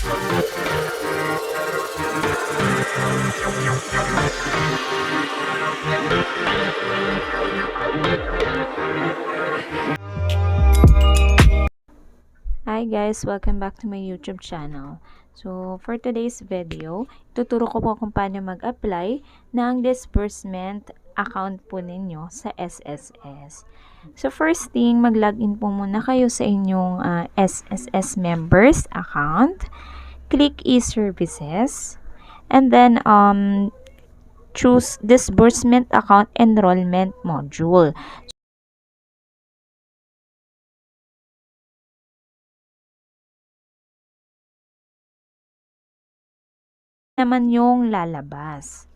Hi guys! Welcome back to my YouTube channel. So, for today's video, tuturo ko po kung paano mag-apply ng disbursement account po ninyo sa SSS. So, first thing, mag-login po muna kayo sa inyong SSS members account. Click e-services. And then, choose disbursement account enrollment module. Naman yung lalabas.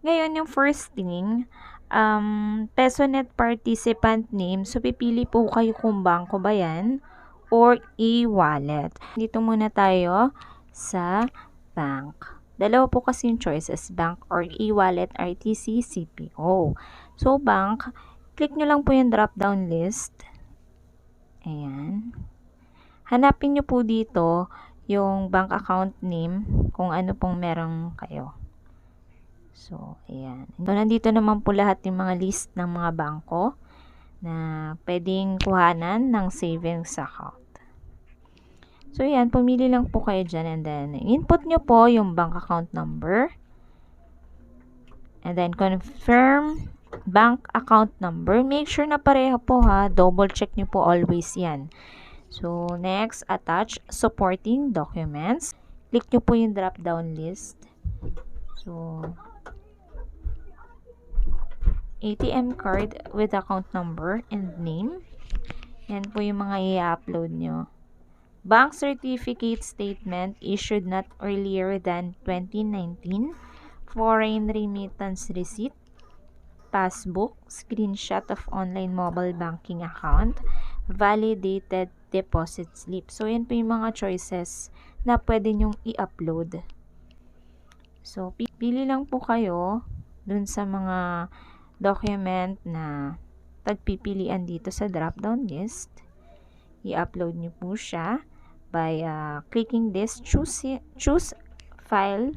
Ngayon, yung first thing, PesoNet participant name. So, pipili po kayo kung bangko ba yan or e-wallet. Dito muna tayo sa bank. Dalawa po kasi yung choices, bank or e-wallet, RTC, CPO. So, bank, click nyo lang po yung drop-down list. Ayan. Hanapin nyo po dito yung bank account name kung ano pong meron kayo. So, ayan. So, nandito naman po lahat yung mga list ng mga bangko na pwedeng kuhanan ng savings account. So, ayan. Pumili lang po kayo dyan and then input nyo po yung bank account number. And then, confirm bank account number. Make sure na pareho po ha. Double check nyo po always yan. So, next, attach supporting documents. Click nyo po yung drop-down list. So, ATM card with account number and name. Yan po yung mga i-upload nyo. Bank certificate statement issued not earlier than 2019. Foreign remittance receipt. Passbook. Screenshot of online mobile banking account. Validated deposit slip. So, yan po yung mga choices na pwede nyong i-upload. So, pili lang po kayo dun sa mga document na pagpipilian dito sa drop-down list. I-upload nyo po siya by clicking this, choose file.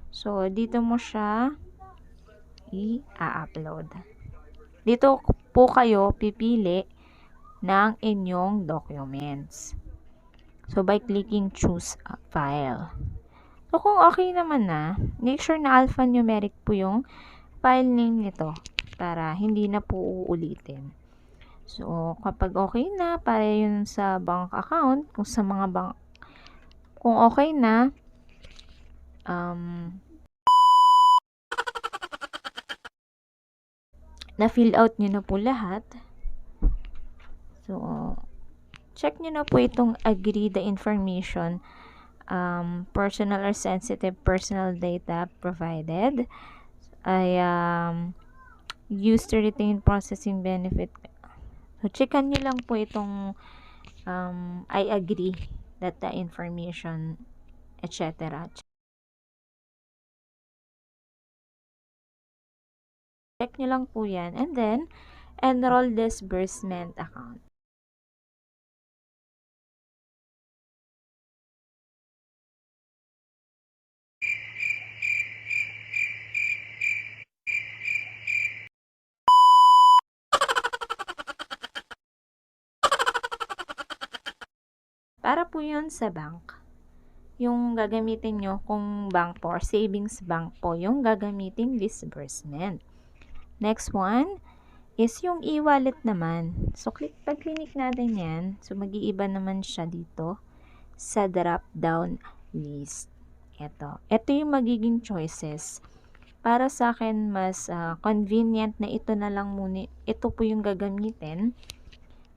So, dito mo siya i-upload. Dito po kayo pipili ng inyong documents. So, by clicking choose a file. So, kung okay naman na, make sure na alphanumeric po yung file name nito para hindi na po uulitin. So, kapag okay na, para yun sa bank account, kung sa mga bank, kung okay na, na-fill out nyo na po lahat. So, check nyo na po itong agree the information personal or sensitive personal data provided ay used to retain processing benefit. So, checkan nyo lang po itong I agree that the information, etc. Check nyo lang po yan. And then, Enroll Disbursement account. Para po yun sa bank. Yung gagamitin nyo kung bank po or savings bank po yung gagamitin disbursement. Next one is yung e-wallet naman. So, pag-click natin yan, so mag-iiba naman siya dito sa drop-down list. Ito yung magiging choices. Para sa akin, mas convenient na ito na lang muna. Ito po yung gagamitin.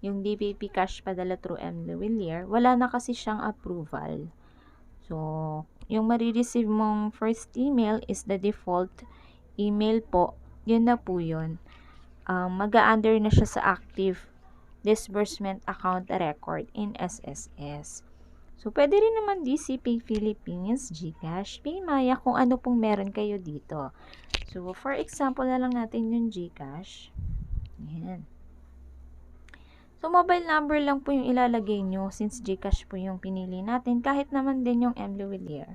Yung DBP cash padala through Villiers, wala na kasi siyang approval. So, yung marireceive mong first email is the default email po. Yun na po yun. Mag-a-under na siya sa active disbursement account record in SSS. So, pwede rin naman DCPay Philippines, GCash, Paymaya, kung ano pong meron kayo dito. So, for example na lang natin yung GCash. Yan. So, mobile number lang po yung ilalagay nyo since GCash po yung pinili natin. Kahit naman din yung Emily.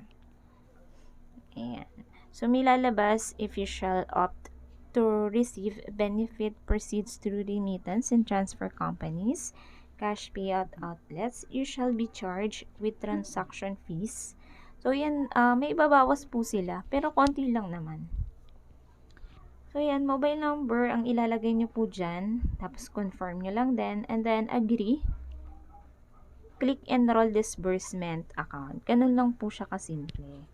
Ayan. So, may lalabas if you shall opt to receive benefit proceeds through remittance and transfer companies, cash payout outlets, you shall be charged with transaction fees. So, yan, may ibabawas po sila, pero konti lang naman. So, yan, mobile number ang ilalagay nyo po dyan. Tapos, confirm nyo lang din. And then, agree. Click Enroll Disbursement account. Ganun lang po siya kasimple.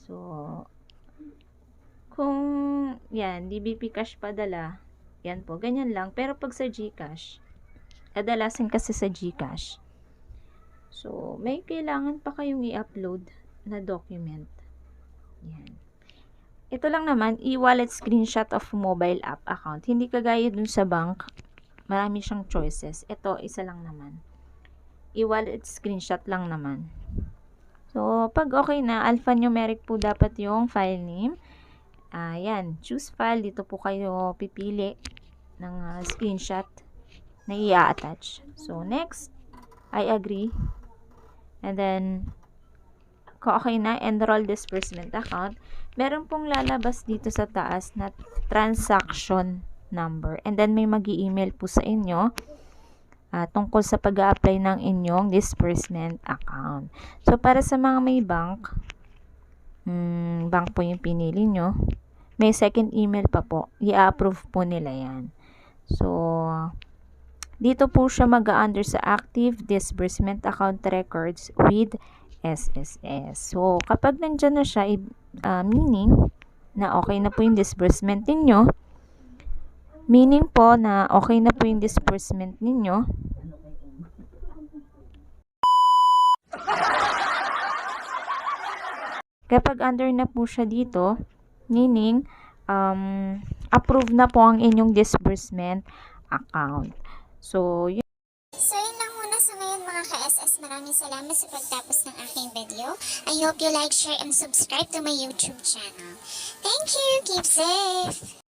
So, kung, yan, DBP Cash padala, yan po, ganyan lang. Pero pag sa GCash, kadalasan kasi sa GCash. So, may kailangan pa kayong i-upload na document. Yan. Ito lang naman, e-wallet screenshot of mobile app account. Hindi kagaya dun sa bank, marami siyang choices. Ito, isa lang naman. E-wallet screenshot lang naman. So, pag okay na, alphanumeric po dapat yung file name. Yan, choose file. Dito po kayo pipili ng screenshot na i-attach. So, next, I agree. And then, kung okay na, enroll disbursement account, meron pong lalabas dito sa taas na transaction number. And then, may mag-i-email po sa inyo tungkol sa pag-a-apply ng inyong disbursement account. So, para sa mga may bank, bank po yung pinili nyo, may second email pa po. I-approve po nila yan. So, dito po siya mag-under sa active disbursement account records with SSS. So, kapag nandyan na siya, meaning na okay na po yung disbursement ninyo, meaning po na okay na po yung disbursement ninyo, kapag under na po siya dito, meaning, approve na po ang inyong disbursement account. So, yun. So, yun lang muna sa ngayon mga ka-SS. Maraming salamat sa pagtapos ng aking video. I hope you like, share, and subscribe to my YouTube channel. Thank you! Keep safe!